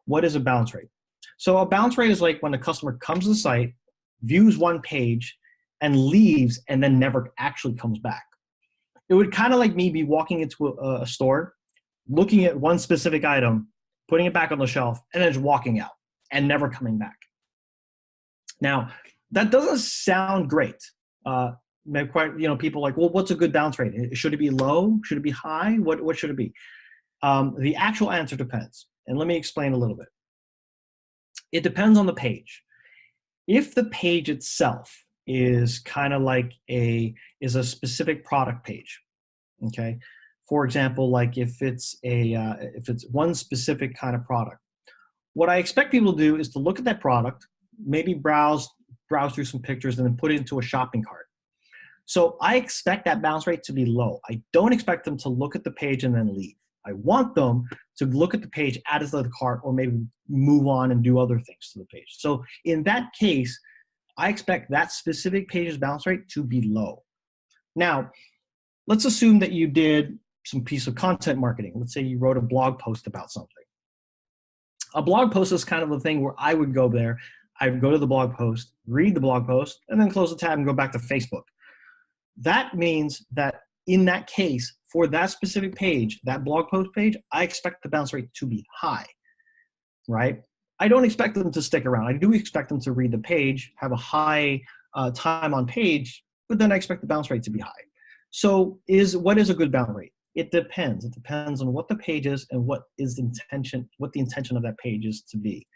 What is a bounce rate? So a bounce rate is like when a customer comes to the site, views one page, and leaves, and then never actually comes back. It would kind of like me be walking into a store, looking at one specific item, putting it back on the shelf, and then just walking out and never coming back. Now, that doesn't sound great. People are like, well, what's a good bounce rate? Should it be low? Should it be high? What should it be? The actual answer depends. And let me explain a little bit. It depends on the page. If the page itself is kind of like a specific product page, okay? For example, like if it's one specific kind of product, what I expect people to do is to look at that product, maybe browse through some pictures, and then put it into a shopping cart. So I expect that bounce rate to be low. I don't expect them to look at the page and then leave. I want them to look at the page, add it to the cart, or maybe move on and do other things to the page. So in that case, I expect that specific page's bounce rate to be low. Now, let's assume that you did some piece of content marketing. Let's say you wrote a blog post about something. A blog post is kind of the thing where I would go there. I would go to the blog post, read the blog post, and then close the tab and go back to Facebook. That means that in that case, for that specific page, that blog post page, I expect the bounce rate to be high, right? I don't expect them to stick around. I do expect them to read the page, have a high time on page, but then I expect the bounce rate to be high. So what is a good bounce rate? It depends. It depends on what the page is and what the intention of that page is to be.